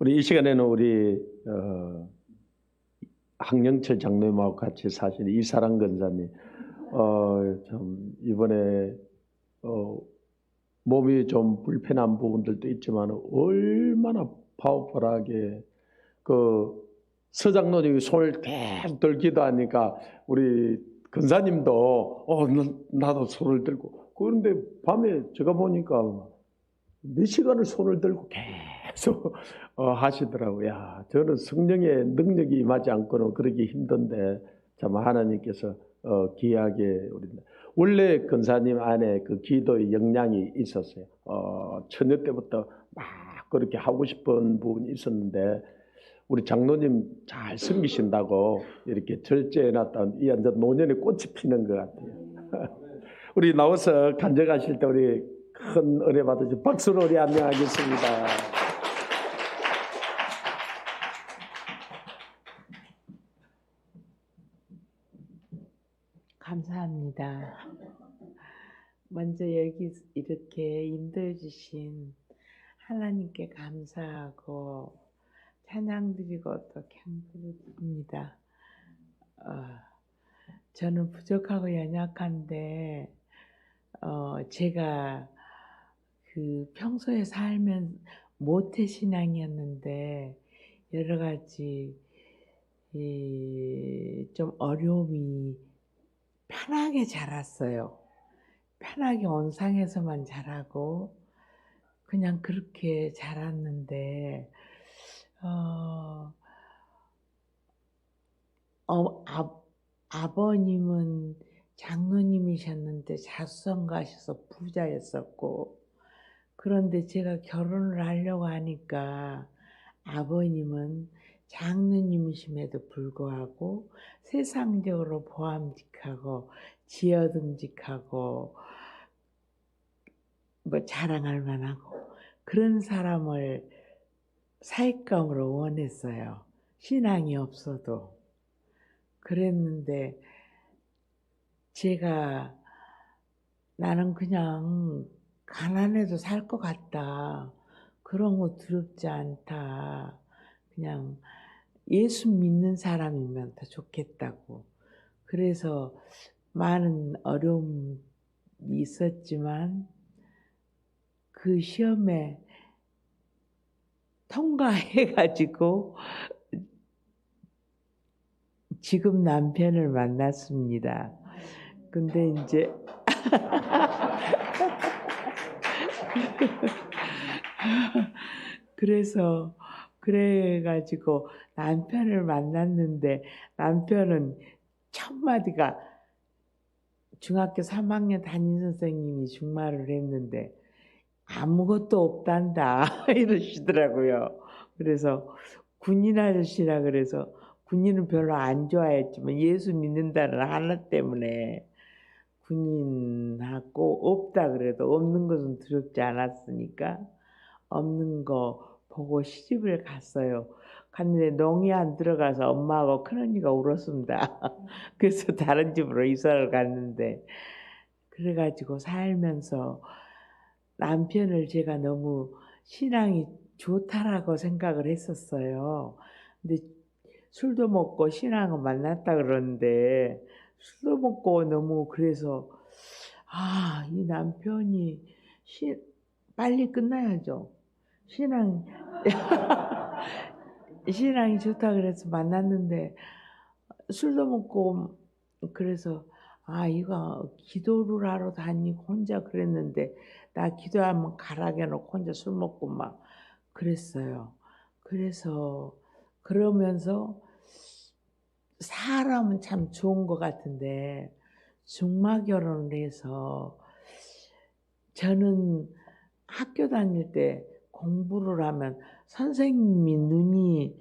우리 이 시간에는 우리 황영철 장로님하고 같이 사실 이사랑 권사님 참 이번에 몸이 좀 불편한 부분들도 있지만 얼마나 파워풀하게 그 서장로님이 손을 계속 들기도 하니까 우리 권사님도 나도 손을 들고 그런데 밤에 제가 보니까 몇 시간을 손을 들고 계속 하시더라고요. 야, 저는 성령의 능력이 임하지 않고는 그러기 힘든데 참 하나님께서 귀하게 우리 원래 권사님 안에 그 기도의 역량이 있었어요. 처녀 때부터 막 그렇게 하고 싶은 부분이 있었는데 우리 장로님 잘 섬기신다고 이렇게 절제해놨던 이 완전 노년의 꽃이 피는 것 같아요. 우리 나와서 간증하실 때 우리 큰 은혜 받으시고 박수로 우리 안녕하겠습니다. 감사합니다. 먼저 여기 이렇게 인도해 주신 하나님께 감사하고 찬양 드리고 또 경배를 드립니다. 저는 부족하고 연약한데 제가 그 평소에 살면 모태 신앙이었는데 여러 가지 좀 어려움이 편하게 자랐어요. 편하게 온상에서만 자라고 그냥 그렇게 자랐는데 아버님은 장로님이셨는데 자수성 가셔서 부자였었고 그런데 제가 결혼을 하려고 하니까 아버님은 장로님이심에도 불구하고 세상적으로 보암직하고 지어듬직하고 뭐 자랑할 만하고 그런 사람을 사익감으로 원했어요. 신앙이 없어도. 그랬는데 제가 나는 그냥 가난해도 살 것 같다. 그런 거 두렵지 않다. 그냥 예수 믿는 사람이면 더 좋겠다고. 그래서 많은 어려움이 있었지만 그 시험에 통과해가지고 지금 남편을 만났습니다. 근데 이제 그래가지고 남편을 만났는데 남편은 첫 마디가 중학교 3학년 담임 선생님이 중말을 했는데 아무것도 없단다 이러시더라고요. 그래서 군인 아저씨라 그래서 군인은 별로 안 좋아했지만 예수 믿는다는 하나 때문에 군인하고 없다 그래도 없는 것은 두렵지 않았으니까 없는 거 보고 시집을 갔어요. 갔는데 농이 안 들어가서 엄마하고 큰언니가 울었습니다. 그래서 다른 집으로 이사를 갔는데 그래가지고 살면서 남편을 제가 너무 신앙이 좋다라고 생각을 했었어요. 근데 술도 먹고 신앙을 만났다 그러는데 술도 먹고 너무 그래서 이 남편이 빨리 끝나야죠. 신앙이 좋다 그래서 만났는데 술도 먹고 그래서 이거 기도를 하러 다니고 혼자 그랬는데 나 기도하면 가라게 놓고 혼자 술 먹고 막 그랬어요. 그래서 그러면서 사람은 참 좋은 것 같은데 중마 결혼을 해서 저는 학교 다닐 때 공부를 하면 선생님이 눈이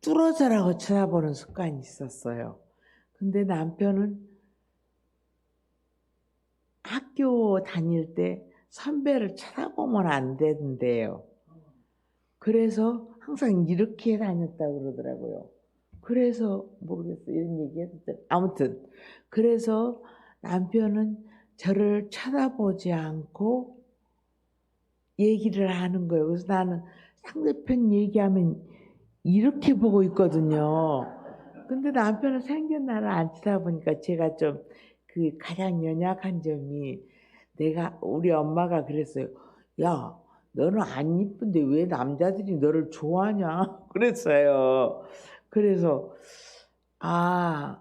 뚫어져라고 쳐다보는 습관이 있었어요. 근데 남편은 학교 다닐 때 선배를 쳐다보면 안 된대요. 그래서 항상 이렇게 다녔다고 그러더라고요. 그래서 모르겠어요. 이런 얘기 했을 아무튼 그래서 남편은 저를 쳐다보지 않고 얘기를 하는 거예요. 그래서 나는 상대편 얘기하면 이렇게 보고 있거든요. 근데 남편은 생전 나를 안 쳐다보니까 제가 좀 그 가장 연약한 점이 우리 엄마가 그랬어요. 야, 너는 안 이쁜데 왜 남자들이 너를 좋아하냐? 그랬어요. 그래서 아,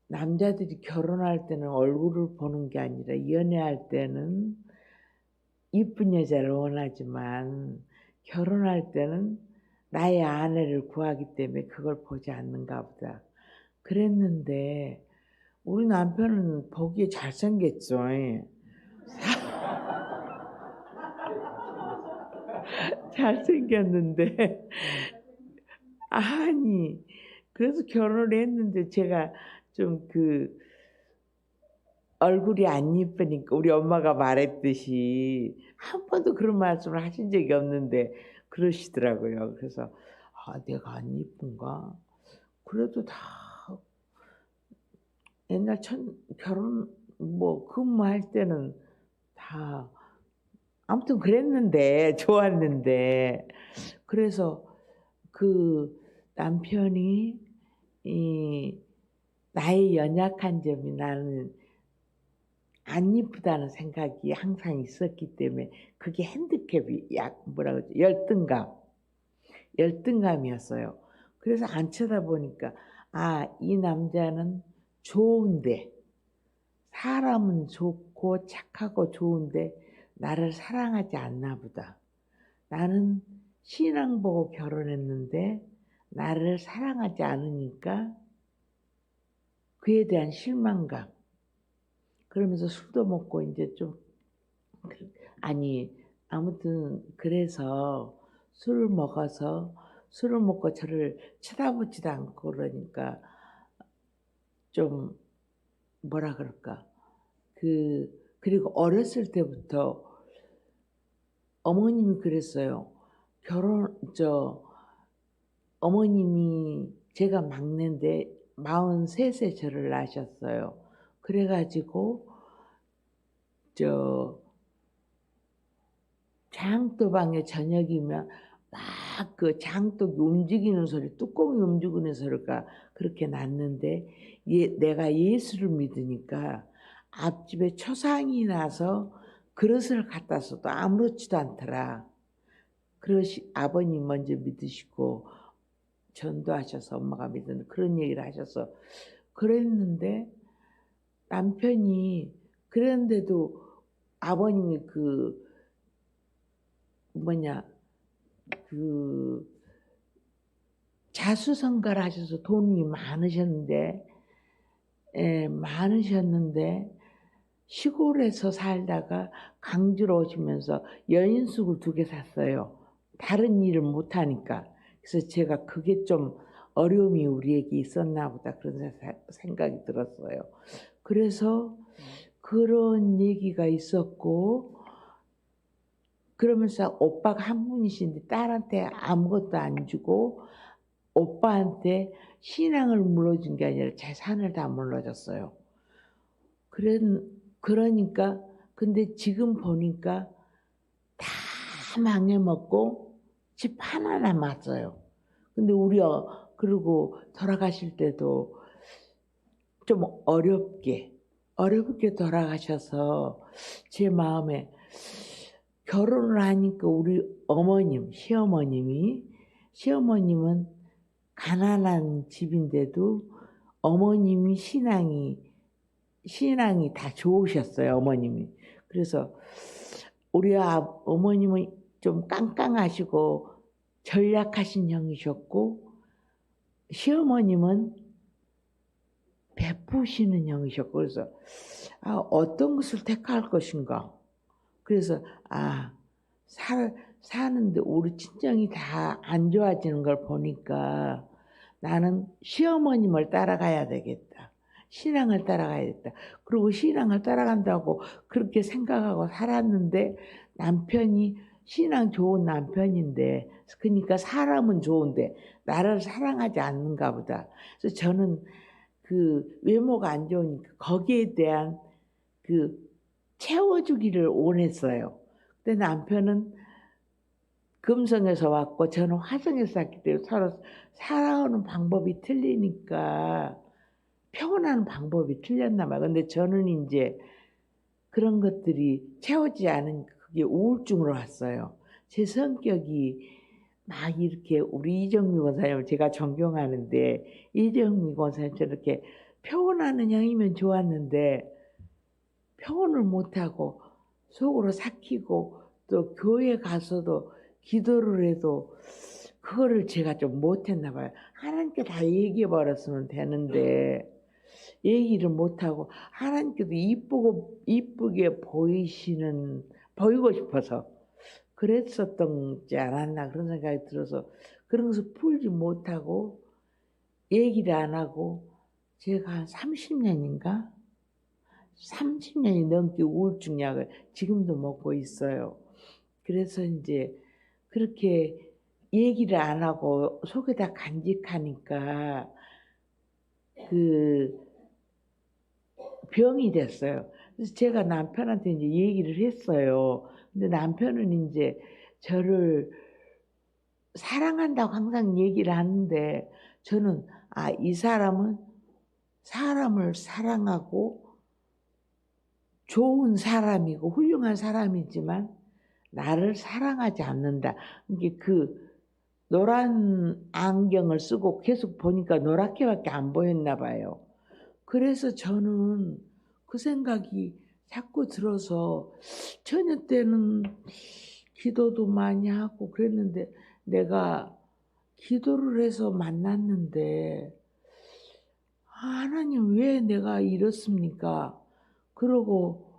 남자들이 결혼할 때는 얼굴을 보는 게 아니라 연애할 때는 이쁜 여자를 원하지만 결혼할 때는 나의 아내를 구하기 때문에 그걸 보지 않는가 보다. 그랬는데 우리 남편은 보기에 잘생겼죠. 잘생겼는데 아니 그래서 결혼을 했는데 제가 좀 그 얼굴이 안 이쁘니까 우리 엄마가 말했듯이 한 번도 그런 말씀을 하신 적이 없는데 그러시더라고요. 그래서 내가 안 이쁜가? 그래도 다 옛날 결혼 뭐 근무할 때는 다 아무튼 그랬는데 좋았는데 그래서 그 남편이 나의 연약한 점이 나는 안 이쁘다는 생각이 항상 있었기 때문에 그게 핸디캡이 뭐라 그러지? 열등감이었어요. 그래서 안 쳐다보니까 이 남자는 좋은데 사람은 좋고 착하고 좋은데 나를 사랑하지 않나 보다. 나는 신앙 보고 결혼했는데 나를 사랑하지 않으니까 그에 대한 실망감. 그러면서 술도 먹고 이제 좀 아무튼 그래서 술을 먹고 저를 쳐다보지도 않고 그러니까 좀 뭐라 그럴까 그리고 어렸을 때부터 어머님이 그랬어요. 어머님이 제가 막내인데 43세 저를 낳으셨어요. 그래가지고 장도방에 저녁이면 막 그 장독이 움직이는 소리, 뚜껑이 움직이는 소리가 그렇게 났는데 내가 예수를 믿으니까 앞집에 초상이 나서 그릇을 갖다 써도 아무렇지도 않더라. 아버님 먼저 믿으시고 전도하셔서 엄마가 믿는 그런 얘기를 하셔서 그랬는데 남편이 그랬는데도 아버님이 자수성가를 하셔서 돈이 많으셨는데 시골에서 살다가 강주로 오시면서 여인숙을 2개 샀어요. 다른 일을 못하니까. 그래서 제가 그게 좀 어려움이 우리에게 있었나 보다 그런 생각이 들었어요. 그래서 그런 얘기가 있었고 그러면서 오빠가 한 분이신데 딸한테 아무것도 안 주고 오빠한테 신앙을 물려준 게 아니라 재산을 다 물려줬어요. 그러니까 근데 지금 보니까 다 망해먹고 집 하나 남았어요. 근데 그리고 돌아가실 때도 좀 어렵게 돌아가셔서 제 마음에 결혼을 하니까 우리 시어머님은 가난한 집인데도 어머님이 신앙이 다 좋으셨어요, 어머님이. 그래서 우리 어머님은 좀 깡깡하시고 전략하신 형이셨고 시어머님은 베푸시는 형이셨고 그래서 어떤 것을 택할 것인가. 그래서 사는데 우리 친정이 다 안 좋아지는 걸 보니까 나는 시어머님을 따라가야 되겠다. 신앙을 따라가야겠다. 그리고 신앙을 따라간다고 그렇게 생각하고 살았는데 남편이 신앙 좋은 남편인데 그러니까 사람은 좋은데 나를 사랑하지 않는가 보다. 그래서 저는 그 외모가 안 좋으니까 거기에 대한 채워주기를 원했어요. 근데 남편은 금성에서 왔고 저는 화성에서 왔기 때문에 서로 살아오는 방법이 틀리니까 표현하는 방법이 틀렸나 봐요. 근데 저는 이제 그런 것들이 채워지지 않은 그게 우울증으로 왔어요. 제 성격이 막 이렇게 우리 이정미 권사님을 제가 존경하는데 이정미 권사님 저렇게 표현하는 형이면 좋았는데 표현을 못하고 속으로 삭히고 또 교회 가서도 기도를 해도 그거를 제가 좀 못했나 봐요. 하나님께 다 얘기해 버렸으면 되는데 얘기를 못하고 하나님께도 이쁘게 보이고 싶어서 그랬었던지 않았나 그런 생각이 들어서 그런 것을 풀지 못하고 얘기를 안 하고 제가 한 30년인가? 30년이 넘게 우울증 약을 지금도 먹고 있어요. 그래서 이제 그렇게 얘기를 안 하고 속에다 간직하니까 그 병이 됐어요. 그래서 제가 남편한테 이제 얘기를 했어요. 근데 남편은 이제 저를 사랑한다고 항상 얘기를 하는데 저는 이 사람은 사람을 사랑하고 좋은 사람이고 훌륭한 사람이지만 나를 사랑하지 않는다. 이게 그 노란 안경을 쓰고 계속 보니까 노랗게밖에 안 보였나 봐요. 그래서 저는 그 생각이 자꾸 들어서 처녀 때는 기도도 많이 하고 그랬는데 내가 기도를 해서 만났는데 하나님 왜 내가 이렇습니까? 그러고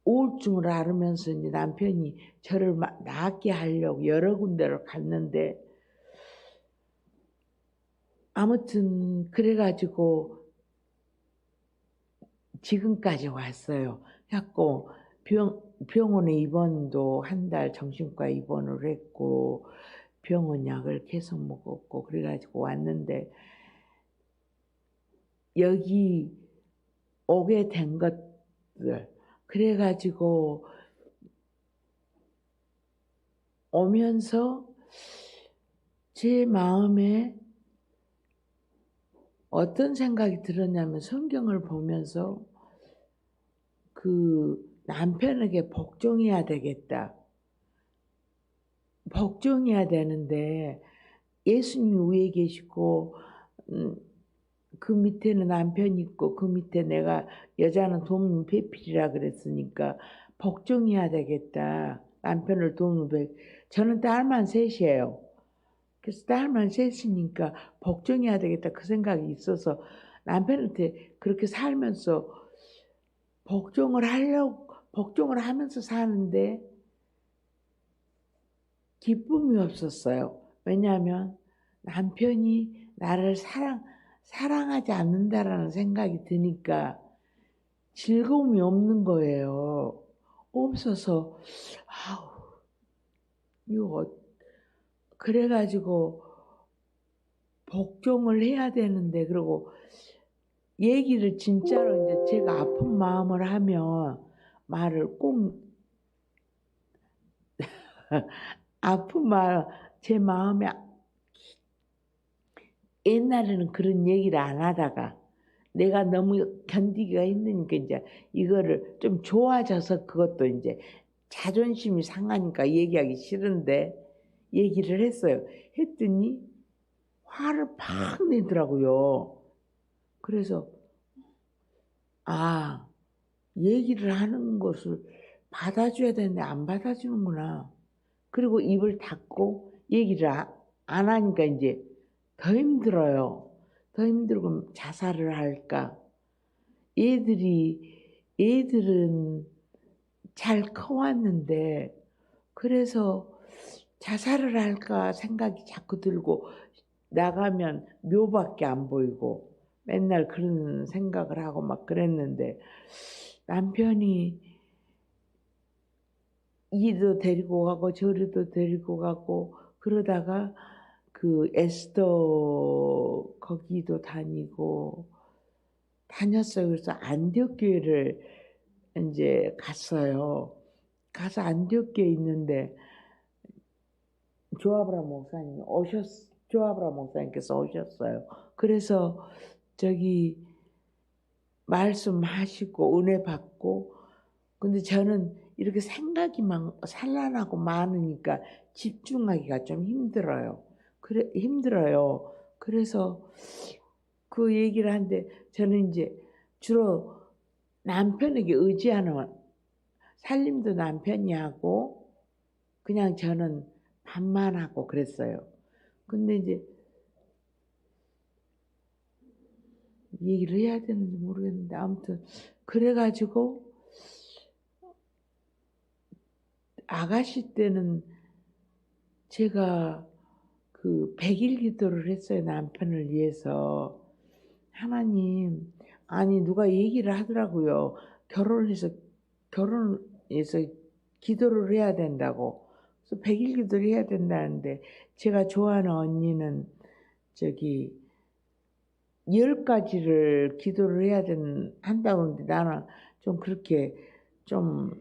우울증을 앓으면서 이제 남편이 저를 낫게 하려고 여러 군데를 갔는데 아무튼 그래가지고 지금까지 왔어요. 자꾸 병원에 입원도 한 달 정신과 입원을 했고 병원 약을 계속 먹었고 그래가지고 왔는데 여기 오게 된 것들 그래가지고 오면서 제 마음에 어떤 생각이 들었냐면 성경을 보면서 그 남편에게 복종해야 되겠다. 복종해야 되는데 예수님이 위에 계시고 그 밑에는 남편이 있고 그 밑에 내가 여자는 돕는 배필이라 그랬으니까 복종해야 되겠다. 남편을 돕는 배필. 저는 딸만 셋이에요. 그래서 딸만 셋이니까 복종해야 되겠다 그 생각이 있어서 남편한테 그렇게 살면서 복종을 하면서 사는데 기쁨이 없었어요. 왜냐하면 남편이 나를 사랑하지 않는다라는 생각이 드니까 즐거움이 없는 거예요. 없어서 그래가지고 복종을 해야 되는데 그리고 얘기를 진짜로 이제 제가 아픈 마음을 하면 말을 꼭 아픈 말 제 마음에 옛날에는 그런 얘기를 안 하다가 내가 너무 견디기가 힘드니까 이제 이거를 좀 좋아져서 그것도 이제 자존심이 상하니까 얘기하기 싫은데 얘기를 했어요. 했더니 화를 팍 내더라고요. 그래서 얘기를 하는 것을 받아줘야 되는데 안 받아주는구나. 그리고 입을 닫고 얘기를 안 하니까 이제 더 힘들어요. 더 힘들고 자살을 할까. 애들은 잘 커왔는데 그래서 자살을 할까 생각이 자꾸 들고 나가면 묘밖에 안 보이고 맨날 그런 생각을 하고 막 그랬는데 남편이 이도 데리고 가고 저리도 데리고 가고 그러다가 그 에스더 거기도 다니고 다녔어요. 그래서 안디옥 교회를 이제 갔어요. 가서 안디옥 교회 있는데 조아브라 목사님께서 오셨어요. 그래서 저기 말씀하시고 은혜 받고, 근데 저는 이렇게 생각이 산란하고 많으니까 집중하기가 좀 힘들어요. 힘들어요. 그래서 그 얘기를 하는데 저는 이제 주로 남편에게 의지하는, 살림도 남편이 하고 그냥 저는 밥만 하고 그랬어요. 근데 이제 얘기를 해야 되는지 모르겠는데 아무튼 그래가지고 아가씨 때는 제가 그 100일 기도를 했어요. 남편을 위해서. 하나님, 아니 누가 얘기를 하더라고요. 결혼해서 기도를 해야 된다고. 그래서 100일 기도를 해야 된다는데 제가 좋아하는 언니는 저기 10가지를 기도를 한다고 하는데 나는 좀 그렇게 좀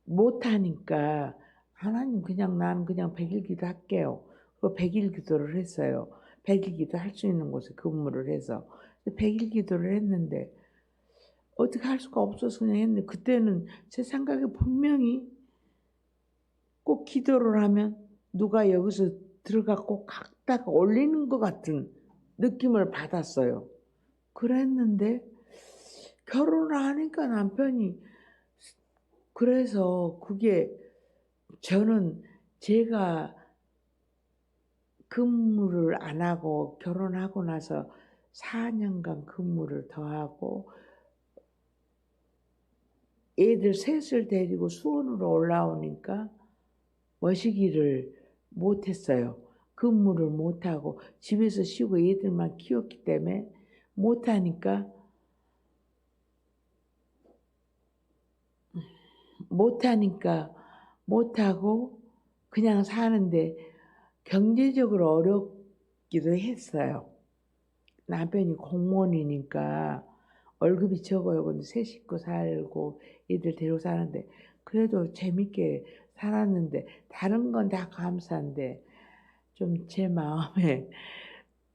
못하니까 하나님 나는 그냥 100일 기도 할게요. 그 100일 기도를 했어요. 100일 기도 할 수 있는 곳에 근무를 해서 100일 기도를 했는데 어떻게 할 수가 없어서 그냥 했는데 그때는 제 생각에 분명히 꼭 기도를 하면 누가 여기서 들어가 꼭 갖다가 올리는 것 같은 느낌을 받았어요. 그랬는데 결혼을 하니까 남편이, 그래서 그게 저는 제가 근무를 안 하고 결혼하고 나서 4년간 근무를 더 하고 애들 셋을 데리고 수원으로 올라오니까 머시기를 못했어요. 근무를 못하고 집에서 쉬고 애들만 키웠기 때문에 못하니까 못하고 그냥 사는데 경제적으로 어렵기도 했어요. 남편이 공무원이니까 월급이 적어요. 근데 세 식구 살고 애들 데리고 사는데 그래도 재밌게 살았는데 다른 건 다 감사한데 좀 제 마음에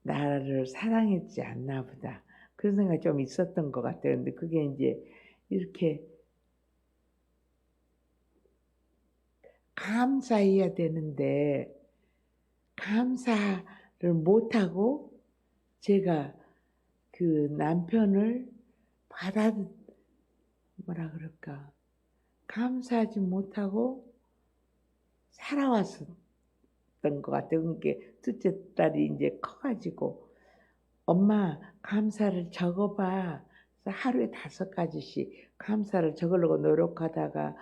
나를 사랑했지 않나 보다. 그런 생각이 좀 있었던 것 같아요. 근데 그게 이제 이렇게 감사해야 되는데 감사를 못하고 제가 그 남편을 뭐라 그럴까, 감사하지 못하고 살아왔었던 것 같아요. 그게 둘째 딸이 이제 커가지고 엄마 감사를 적어봐. 그래서 하루에 5가지씩 감사를 적으려고 노력하다가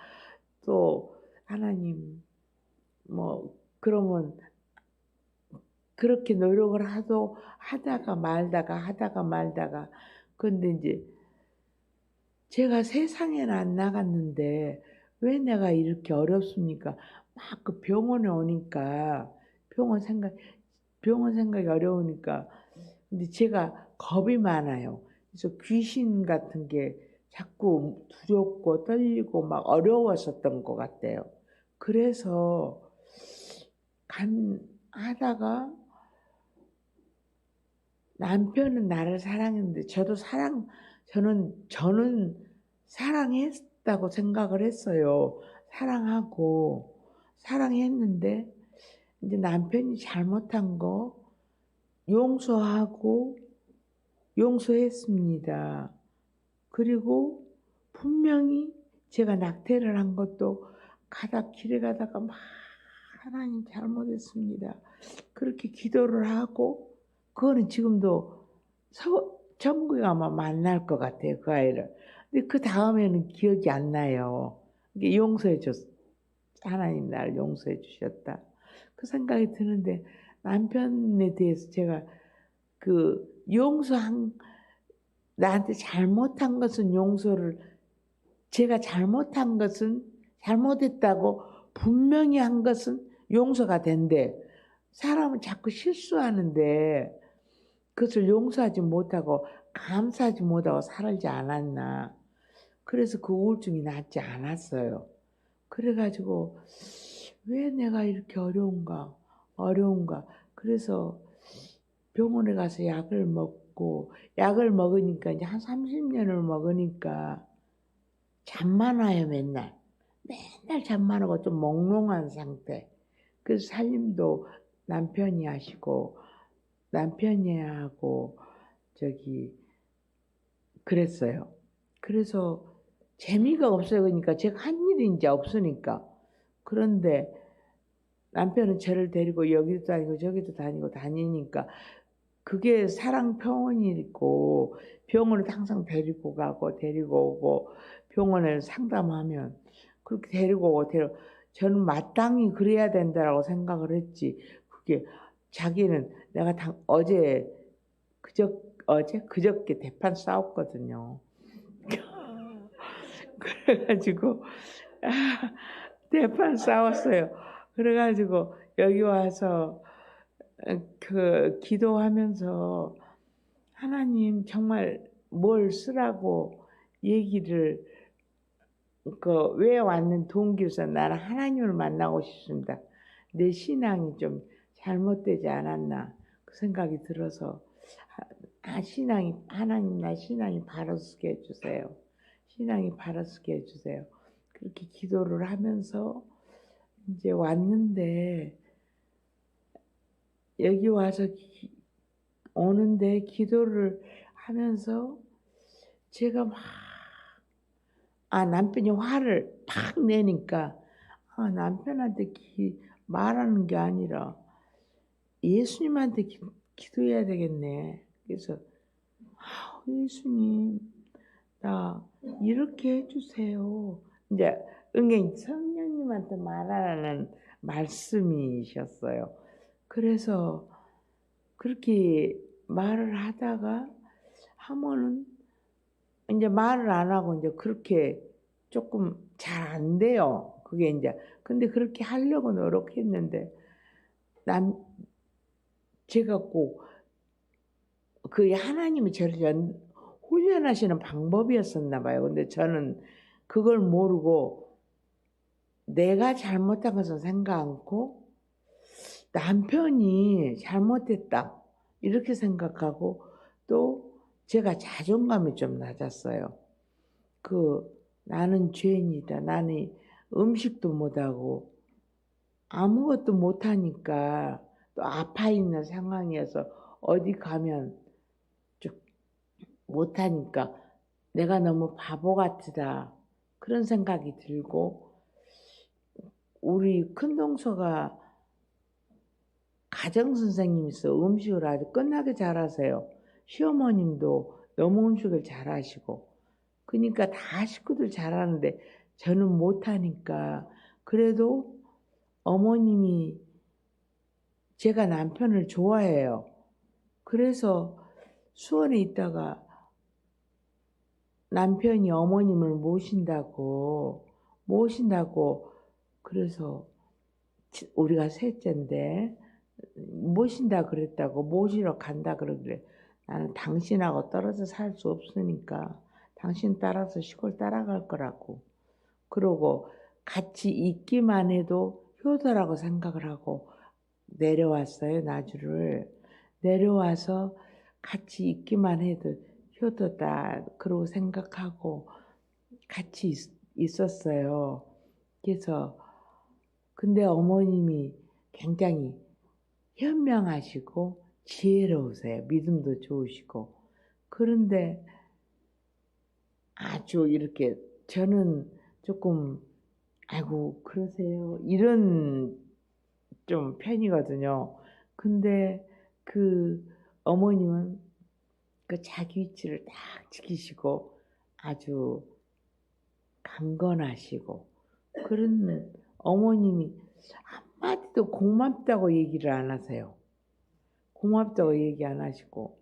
또 하나님 그러면 그렇게 노력을 하다가 말다가 근데 이제 제가 세상에는 안 나갔는데 왜 내가 이렇게 어렵습니까? 막 그 병원에 오니까 병원 생각이 어려우니까, 근데 제가 겁이 많아요. 그래서 귀신 같은 게 자꾸 두렵고 떨리고 막 어려웠었던 것 같아요. 그래서 하다가 남편은 나를 사랑했는데 저는 사랑했다고 생각을 했어요. 사랑했는데 이제 남편이 잘못한 거 용서했습니다. 그리고 분명히 제가 낙태를 한 것도 길에 가다가 막 하나님 잘못했습니다. 그렇게 기도를 하고 그거는 지금도 천국에 가면 만날 것 같아요, 그 아이를. 근데 그 다음에는 기억이 안 나요. 이게 하나님 나를 용서해 주셨다. 그 생각이 드는데 남편에 대해서 제가 나한테 잘못한 것은 제가 잘못했다고 분명히 한 것은 용서가 된대. 사람은 자꾸 실수하는데 그것을 용서하지 못하고 감사하지 못하고 살지 않았나. 그래서 그 우울증이 낫지 않았어요. 그래가지고 왜 내가 이렇게 어려운가. 그래서 병원에 가서 약을 먹으니까 이제 한 30년을 먹으니까 잠만 와요, 맨날. 맨날 잠만 오고 좀 몽롱한 상태. 그래서 살림도 남편이 하시고, 남편이 하고, 그랬어요. 그래서 재미가 없어요. 그러니까 제가 한 일이 이제 없으니까. 그런데 남편은 저를 데리고 여기도 다니고 저기도 다니니까 그게 사랑 병원이고 병원을 항상 데리고 오고 병원에 상담하면 그렇게 데리고 오고 저는 마땅히 그래야 된다라고 생각을 했지. 그게 자기는 내가 그저께 대판 싸웠거든요. 그래가지고 대판 싸웠어요. 그래가지고 여기 와서 기도하면서 하나님 정말 뭘 쓰라고 얘기를 왜 왔는 동기로서 나는 하나님을 만나고 싶습니다. 내 신앙이 좀 잘못되지 않았나 그 생각이 들어서 하나님 나 신앙이 바로 서게 해주세요. 신앙이 바로 서게 해주세요. 그렇게 기도를 하면서 이제 왔는데 여기 와서 오는데 기도를 하면서 제가 남편이 화를 팍 내니까 남편한테 말하는 게 아니라 예수님한테 기도해야 되겠네. 그래서 예수님 나 이렇게 해주세요. 이제 은행 성령님한테 말하라는 말씀이셨어요. 그래서 그렇게 말을 하다가 하면은 이제 말을 안 하고 이제 그렇게 조금 잘 안 돼요. 그게 이제 근데 그렇게 하려고 노력했는데 제가 꼭 그 하나님이 저를 훈련하시는 방법이었었나 봐요. 근데 저는 그걸 모르고 내가 잘못한 것은 생각 않고 남편이 잘못했다 이렇게 생각하고 또 제가 자존감이 좀 낮았어요. 나는 죄인이다. 나는 음식도 못하고 아무것도 못하니까 또 아파 있는 상황이어서 어디 가면 좀 못하니까 내가 너무 바보 같다. 그런 생각이 들고 우리 큰동서가 가정선생님이서 음식을 아주 끝나게 잘하세요. 시어머님도 너무 음식을 잘하시고 그러니까 다 식구들 잘하는데 저는 못하니까 그래도 어머님이 제가 남편을 좋아해요. 그래서 수원에 있다가 남편이 어머님을 모신다고 그래서 우리가 셋째인데 모신다 그랬다고 모시러 간다 그러길래 나는 당신하고 떨어져 살 수 없으니까 당신 따라서 시골 따라갈 거라고 그러고 같이 있기만 해도 효도라고 생각을 하고 내려왔어요. 나주를 내려와서 같이 있기만 해도 효도다 그러고 생각하고 같이 있었어요. 그래서 근데 어머님이 굉장히 현명하시고 지혜로우세요. 믿음도 좋으시고 그런데 아주 이렇게 저는 조금 아이고 그러세요 이런 좀 편이거든요. 근데 그 어머님은 그 자기 위치를 딱 지키시고 아주 강건하시고 그런 어머님이 한마디도 고맙다고 얘기를 안 하세요. 고맙다고 얘기 안 하시고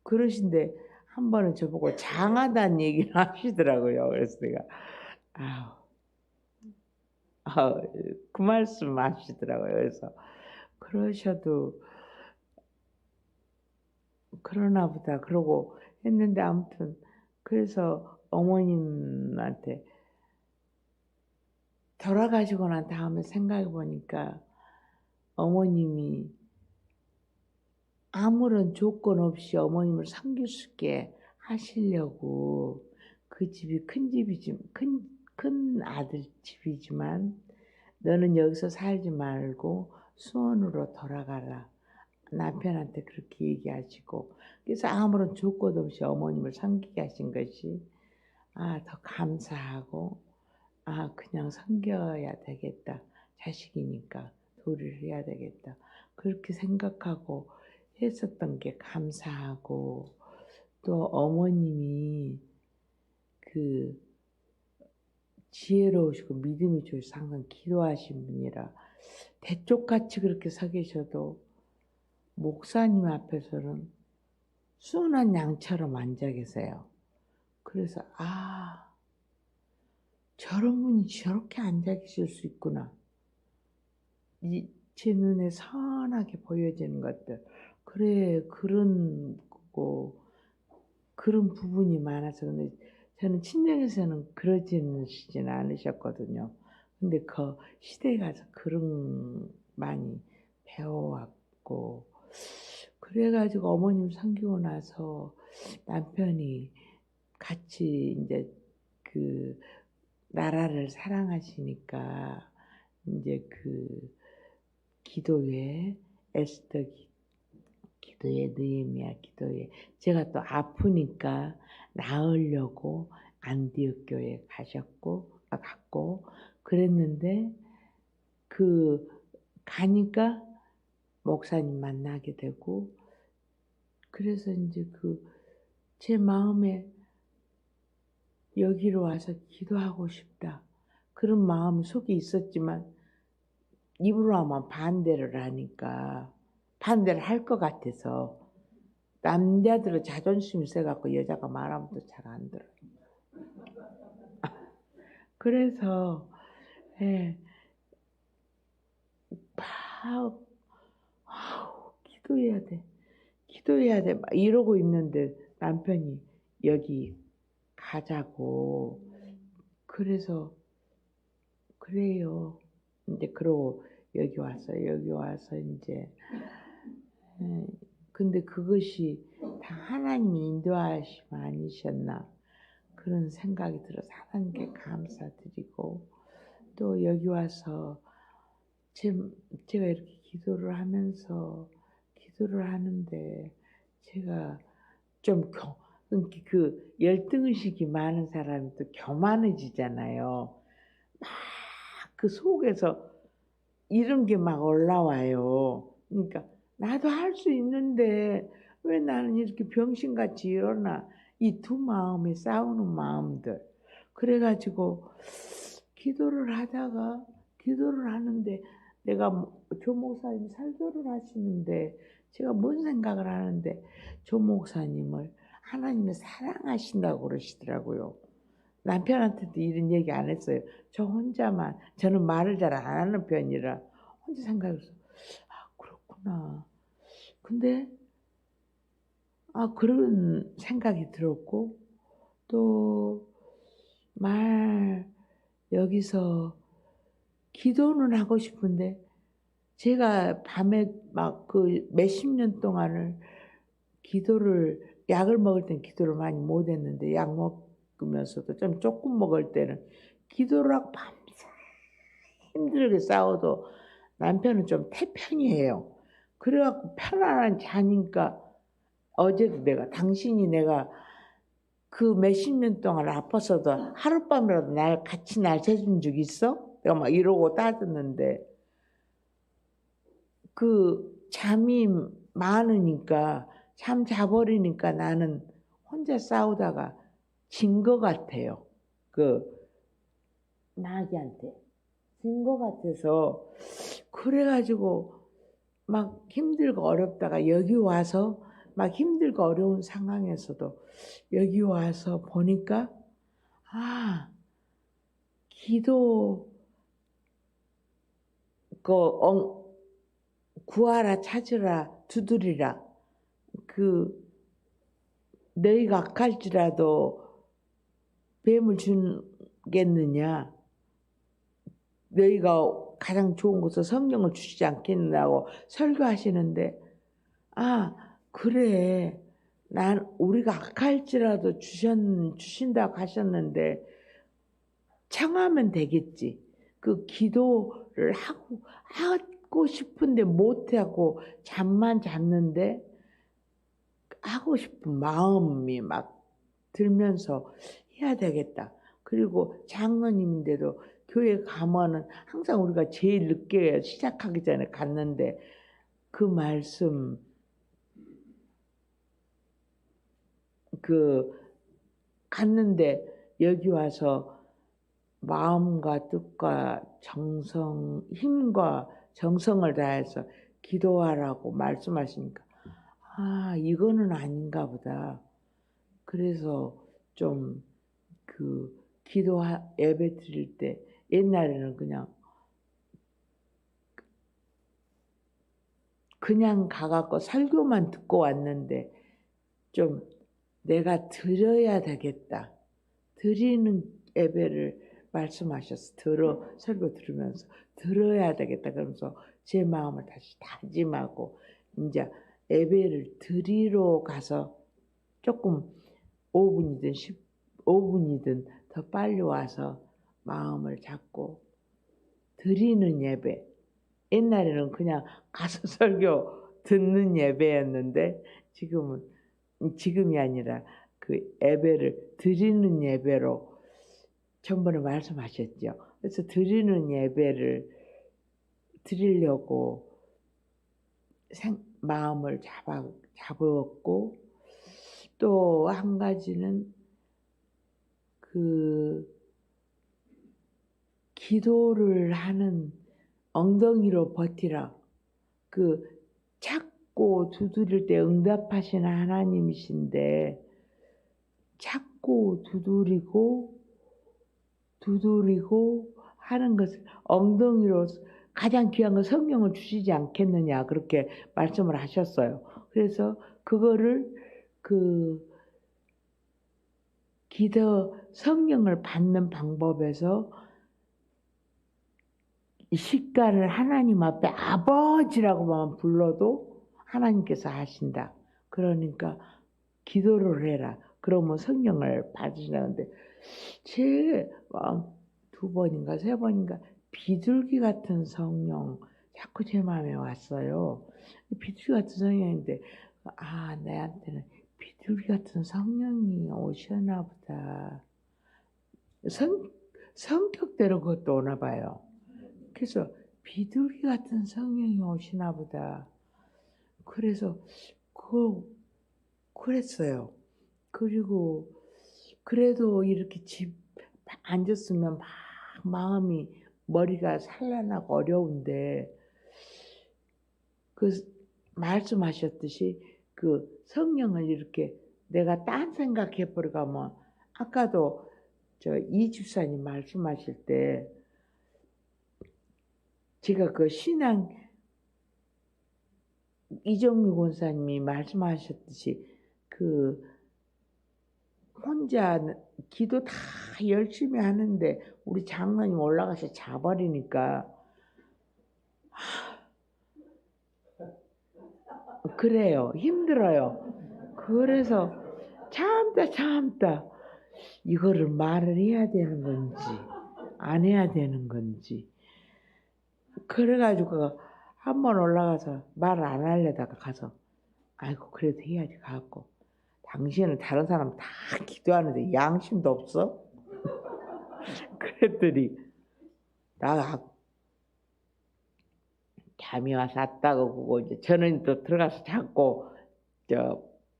그러신데 한 번은 저보고 장하다는 얘기를 하시더라고요. 그래서 내가 그 말씀 하시더라고요. 그래서 그러셔도 그러나 보다 그러고 했는데 아무튼 그래서 어머님한테 돌아가시고 난 다음에 생각해 보니까 어머님이 아무런 조건 없이 어머님을 섬길 수 있게 하시려고 그 집이 큰 집이지 큰 아들 집이지만 너는 여기서 살지 말고 수원으로 돌아가라. 남편한테 그렇게 얘기하시고 그래서 아무런 조건 없이 어머님을 섬기게 하신 것이 더 감사하고 그냥 섬겨야 되겠다. 자식이니까 도리를 해야 되겠다. 그렇게 생각하고 했었던 게 감사하고 또 어머님이 그 지혜로우시고 믿음이 좋으셔서 항상 기도하신 분이라 대쪽같이 그렇게 서 계셔도 목사님 앞에서는 순한 양처럼 앉아 계세요. 그래서 저런 분이 저렇게 앉아 계실 수 있구나. 제 눈에 선하게 보여지는 것들. 그래 그런 부분이 많아서 근데 저는 친정에서는 그러지는 않으셨거든요. 근데 그 시대에 가서 그런 많이 배워왔고 그래가지고 어머님 섬기고 나서 남편이 같이 이제 그 나라를 사랑하시니까 이제 그 기도회 에스더 기도회 느헤미야 기도회 제가 또 아프니까 나으려고 안디옥 교회 갔고 그랬는데 그 가니까 목사님 만나게 되고 그래서 이제 제 마음에 여기로 와서 기도하고 싶다 그런 마음 속에 있었지만 입으로 하면 반대를 하니까 반대를 할 것 같아서 남자들은 자존심이 세갖고 여자가 말하면 또 잘 안 들어요. 그래서 기도해야 돼 막 이러고 있는데 남편이 여기 가자고 그래서 그래요. 이제 그러고 여기 와서 이제 근데 그것이 다 하나님이 인도하심 아니셨나 그런 생각이 들어서 하나님께 감사드리고 또 여기 와서 제가 이렇게 기도를 하는데 제가 좀 열등의식이 많은 사람이 또 교만해지잖아요. 막 그 속에서 이런 게 막 올라와요. 그러니까 나도 할 수 있는데 왜 나는 이렇게 병신같이 일어나 이 두 마음이 싸우는 마음들 그래가지고 기도를 하는데 내가 조 목사님 설교를 하시는데 제가 뭔 생각을 하는데 조 목사님을 하나님이 사랑하신다고 그러시더라고요. 남편한테도 이런 얘기 안 했어요. 저는 말을 잘 안 하는 편이라 혼자 생각해서 그렇구나. 근데 그런 생각이 들었고 또 여기서 기도는 하고 싶은데 제가 밤에 막 몇십 년 동안을 약을 먹을 땐 기도를 많이 못 했는데 약 먹으면서도 좀 조금 먹을 때는 기도를 하고 밤새 힘들게 싸워도 남편은 좀 태평이에요. 그래갖고 편안한 자니까 어제도 내가 그 몇십 년 동안 아팠어도 하룻밤이라도 같이 날 새준 적 있어? 내가 막 이러고 따졌는데 잠이 많으니까 잠 자버리니까 나는 혼자 싸우다가 진 것 같아요. 마귀한테 진 것 같아서 그래가지고 막 힘들고 어렵다가 여기 와서 막 힘들고 어려운 상황에서도 여기 와서 보니까 기도 구하라 찾으라 두드리라 너희가 악할지라도 뱀을 주겠느냐 너희가 가장 좋은 것은 성령을 주시지 않겠느냐고 설교하시는데, 아, 그래. 우리가 악할지라도 주신다고 하셨는데, 청하면 되겠지. 그 기도를 하고 싶은데 못하고 잠만 잤는데, 하고 싶은 마음이 막 들면서 해야 되겠다. 그리고 장로님인데도 교회 가면은 항상 우리가 제일 늦게 시작하기 전에 갔는데, 그 말씀, 갔는데 여기 와서 마음과 뜻과 힘과 정성을 다해서 기도하라고 말씀하시니까, 아, 이거는 아닌가 보다. 그래서 좀 예배 드릴 때 옛날에는 그냥 가갖고 설교만 듣고 왔는데, 좀 내가 드려야 되겠다. 드리는 예배를 말씀하셨어. 설교 들으면서 들어야 되겠다. 그러면서 제 마음을 다시 다짐하고, 이제 예배를 드리러 가서 조금 5분이든 15분이든 더 빨리 와서 마음을 잡고 드리는 예배. 옛날에는 그냥 가서 설교 듣는 예배였는데, 지금이 아니라 그 예배를 드리는 예배로 전번에 말씀하셨죠. 그래서 드리는 예배를 드리려고 마음을 잡았고, 또 한 가지는 기도를 하는 엉덩이로 버티라. 찾고 두드릴 때 응답하시는 하나님이신데, 찾고 두드리고 하는 것을 엉덩이로, 가장 귀한 건 성령을 주시지 않겠느냐, 그렇게 말씀을 하셨어요. 그래서 그거를 성령을 받는 방법에서 이 시간을 하나님 앞에 아버지라고만 불러도 하나님께서 하신다. 그러니까 기도를 해라. 그러면 성령을 받으시는데, 제 두 번인가 세 번인가 비둘기 같은 성령 자꾸 제 마음에 왔어요. 비둘기 같은 성령인데, 내한테는 비둘기 같은 성령이 오셨나 보다. 성격대로 그것도 오나 봐요. 그래서 비둘기 같은 성령이 오시나 보다. 그래서 그랬어요. 그리고 그래도 이렇게 앉았으면 막 머리가 산란하고 어려운데, 말씀하셨듯이 성령을 이렇게 내가 딴 생각해 버리면, 아까도 이 집사님 말씀하실 때 제가 신앙 이정미 권사님이 말씀하셨듯이 혼자 기도 다 열심히 하는데 우리 장로님 올라가서 자버리니까, 그래요. 힘들어요. 그래서 참다 이거를 말을 해야 되는 건지 안 해야 되는 건지, 그래가지고 한번 올라가서 말을 안 하려다가 가서, 아이고 그래도 해야지 가고, 당신은 다른 사람 다 기도하는데 양심도 없어? 그랬더니 나 잠이 와서 왔다고 그러고, 이제 저는 또 들어가서 자고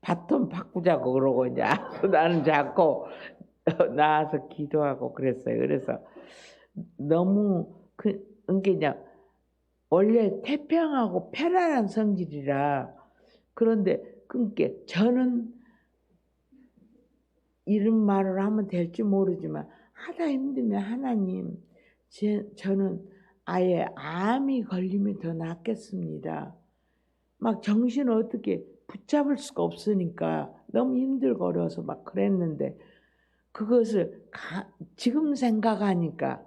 바톤 바꾸자고 그러고, 이제 나는 자고 나와서 기도하고 그랬어요. 그래서 너무 이제 원래 태평하고 편안한 성질이라, 그런데 저는 이런 말을 하면 될지 모르지만, 하다 힘들면 하나님, 저는 아예 암이 걸리면 더 낫겠습니다. 막 정신을 어떻게 붙잡을 수가 없으니까 너무 힘들고 어려워서 막 그랬는데, 그것을 지금 생각하니까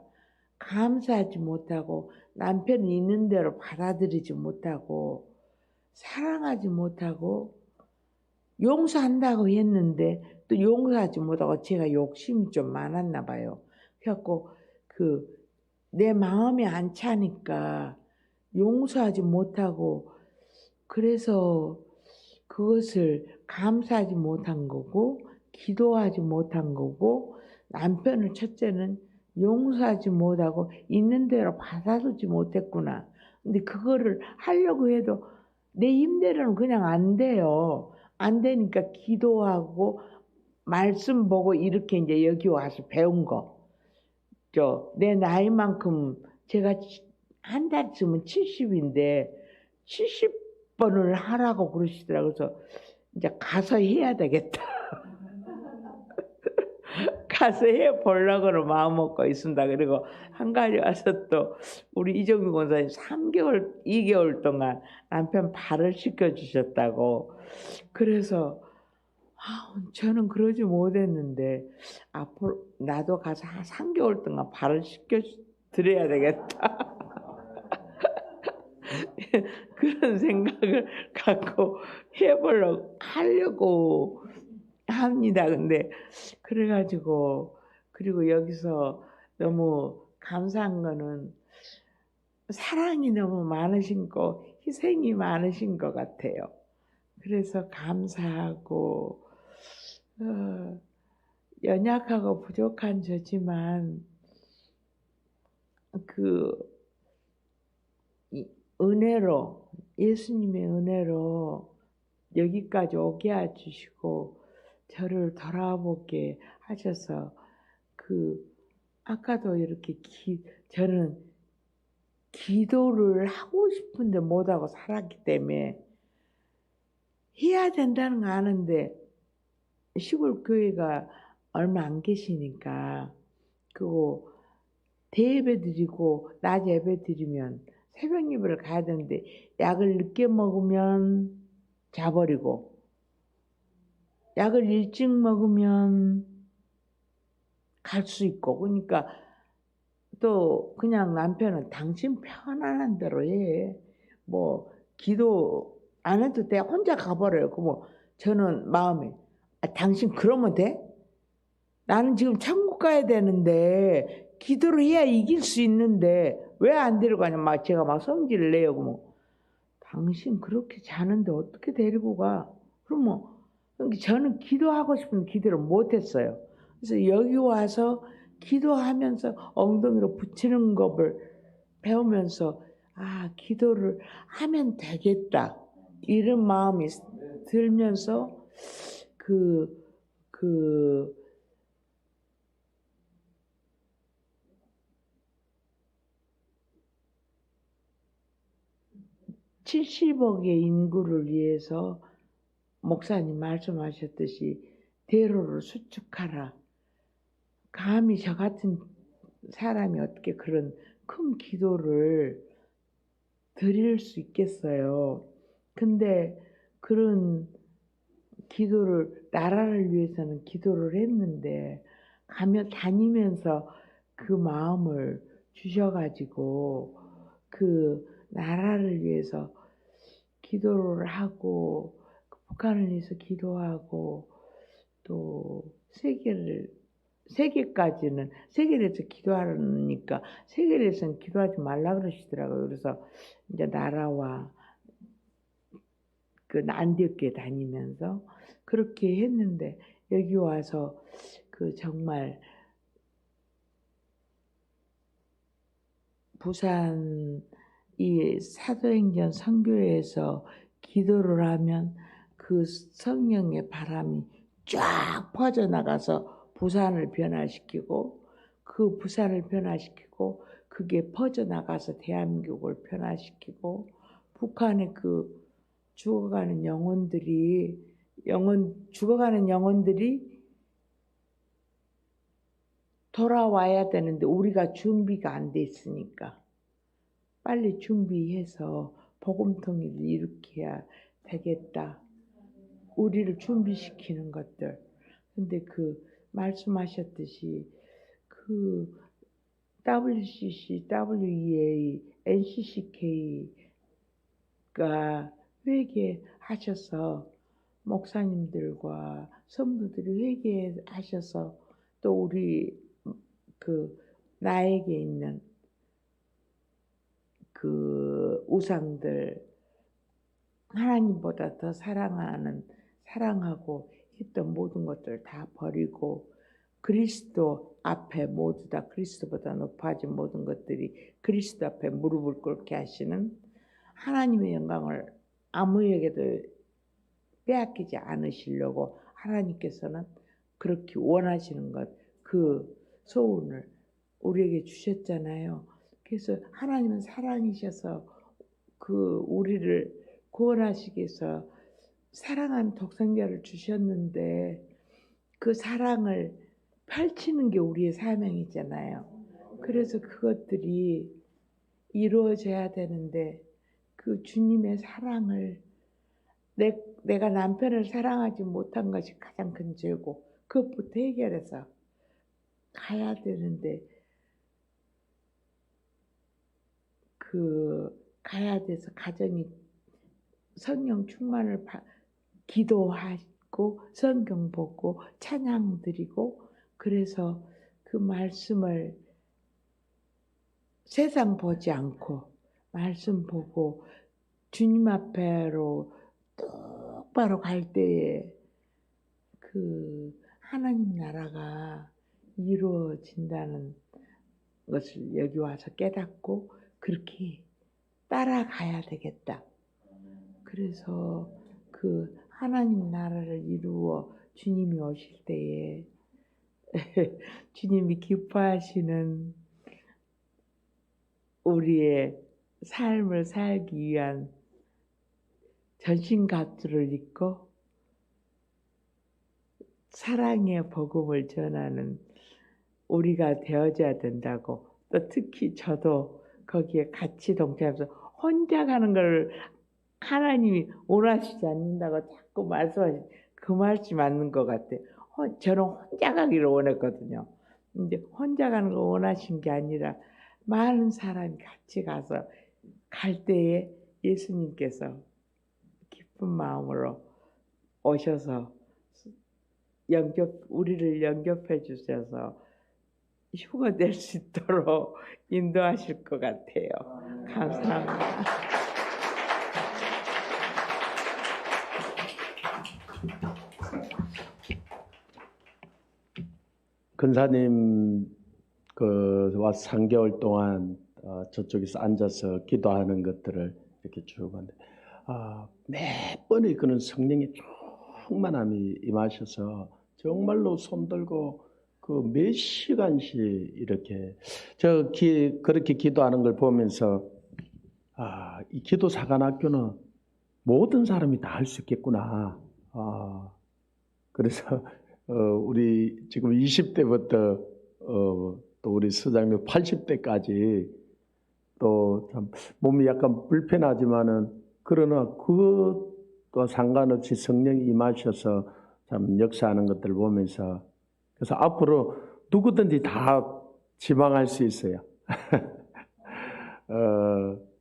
감사하지 못하고 남편이 있는 대로 받아들이지 못하고 사랑하지 못하고 용서한다고 했는데 또 용서하지 못하고 제가 욕심이 좀 많았나 봐요. 그래갖고 내 마음이 안 차니까 용서하지 못하고 그래서 그것을 감사하지 못한 거고 기도하지 못한 거고 남편을 첫째는 용서하지 못하고 있는 대로 받아주지 못했구나. 근데 그거를 하려고 해도 내 힘대로는 그냥 안 돼요. 안 되니까 기도하고 말씀 보고 이렇게 이제 여기 와서 배운 거. 내 나이만큼 제가 한 달 있으면 70인데 70번을 하라고 그러시더라고요. 그래서 이제 가서 해야 되겠다. 가서 해보려고는 마음 먹고 있습니다. 그리고 한 가지 와서 또 우리 이정미 권사님 3개월, 2개월 동안 남편 발을 씻겨주셨다고. 그래서 저는 그러지 못했는데 앞으로 나도 가서 한 3개월 동안 발을 씻겨드려야 되겠다. 그런 생각을 갖고 하려고 합니다. 근데 그래가지고 그리고 여기서 너무 감사한 거는 사랑이 너무 많으신 거 희생이 많으신 것 같아요. 그래서 감사하고 연약하고 부족한 저지만 은혜로 예수님의 은혜로 여기까지 오게 해주시고 저를 돌아보게 하셔서 아까도 이렇게 저는 기도를 하고 싶은데 못하고 살았기 때문에 해야 된다는 거 아는데 시골 교회가 얼마 안 계시니까 그거 대예배 드리고 낮 예배 드리면 새벽 예배를 가야 되는데 약을 늦게 먹으면 자버리고 약을 일찍 먹으면 갈 수 있고 그러니까 또 그냥 남편은 당신 편안한 대로 해. 뭐 기도 안 해도 돼. 혼자 가버려요. 그럼 저는 마음에 당신 그러면 돼? 나는 지금 천국 가야 되는데 기도를 해야 이길 수 있는데 왜 안 데리고 가냐. 제가 막 성질을 내요. 그러면 당신 그렇게 자는데 어떻게 데리고 가? 그러면 저는 기도하고 싶은데 기도를 못했어요. 그래서 여기 와서 기도하면서 엉덩이로 붙이는 법을 배우면서 기도를 하면 되겠다 이런 마음이 들면서 그 70억의 인구를 위해서 목사님 말씀하셨듯이 대로를 수축하라. 감히 저 같은 사람이 어떻게 그런 큰 기도를 드릴 수 있겠어요. 근데 그런 기도를 나라를 위해서는 기도를 했는데 다니면서 그 마음을 주셔가지고 그 나라를 위해서 기도를 하고 북한을 위해서 기도하고 또 세계까지는 세계를 위해서 기도하니까 세계를 위해서는 기도하지 말라 그러시더라고요. 그래서 이제 나라와 안디옥교회 다니면서 그렇게 했는데 여기 와서 정말 부산 이 사도행전 선교회에서 기도를 하면 그 성령의 바람이 쫙 퍼져나가서 부산을 변화시키고 그 부산을 변화시키고 그게 퍼져나가서 대한민국을 변화시키고 북한의 죽어가는 영혼들이 돌아와야 되는데 우리가 준비가 안 돼 있으니까 빨리 준비해서 복음통일을 일으켜야 되겠다. 우리를 준비시키는 것들. 근데 말씀하셨듯이 WCC, WEA, NCCK가 회개하셔서 목사님들과 성도들이 회개하셔서 또 우리 나에게 있는 그 우상들 하나님보다 더 사랑하고 했던 모든 것들 다 버리고 그리스도 앞에 모두 다 그리스도보다 높아진 모든 것들이 그리스도 앞에 무릎을 꿇게 하시는 하나님의 영광을 아무에게도 빼앗기지 않으시려고 하나님께서는 그렇게 원하시는 것, 그 소원을 우리에게 주셨잖아요. 그래서 하나님은 사랑이셔서 그 우리를 구원하시기 위해서 사랑하는 독생자를 주셨는데 그 사랑을 펼치는 게 우리의 사명이잖아요. 그래서 그것들이 이루어져야 되는데 그 주님의 사랑을 내가 남편을 사랑하지 못한 것이 가장 큰 죄고 그것부터 해결해서 가야 되는데 가야 돼서 가정이 성령 충만을 기도하고 성경 보고 찬양 드리고 그래서 그 말씀을 세상 보지 않고 말씀 보고 주님 앞에로 똑바로 갈 때에 그 하나님 나라가 이루어진다는 것을 여기 와서 깨닫고 그렇게 따라가야 되겠다. 그래서 그 하나님 나라를 이루어 주님이 오실 때에 주님이 기뻐하시는 우리의 삶을 살기 위한 전신갑주를 입고 사랑의 복음을 전하는 우리가 되어져야 된다고 또 특히 저도 거기에 같이 동참해서 혼자 가는 걸 하나님이 원하시지 않는다고 자꾸 말씀하시 그 말씀이 맞는 것 같아요. 저는 혼자 가기를 원했거든요. 근데 혼자 가는 걸 원하신 게 아니라 많은 사람이 같이 가서 갈 때에 예수님께서 기쁜 마음으로 오셔서 우리를 영접해 주셔서 휴가 될 수 있도록 인도하실 것 같아요. 감사합니다. 근사님 와 3개월 동안 저쪽에서 앉아서 기도하는 것들을 이렇게 쭉 하는데 매 번에 그는 성령의 충만함이 임하셔서 정말로 손들고 그 몇 시간씩 이렇게 그렇게 기도하는 걸 보면서 이 기도 사관학교는 모든 사람이 다 할 수 있겠구나. 그래서 우리 지금 20대부터 또 우리 서장님 80대까지 또 참 몸이 약간 불편하지만은 그러나 그것과 상관없이 성령이 임하셔서 참 역사하는 것들을 보면서 그래서 앞으로 누구든지 다 지망할 수 있어요.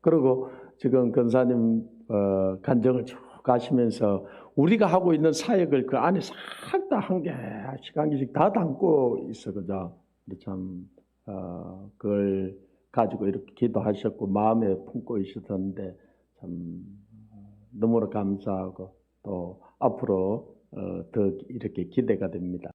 그리고 지금 근사님 간증을 쭉 가시면서 우리가 하고 있는 사역을 그 안에 싹 다 한 개씩 다 담고 있어, 그죠? 참 그걸 가지고 이렇게 기도하셨고 마음에 품고 있었는데 참 너무나 감사하고 또 앞으로 더 이렇게 기대가 됩니다.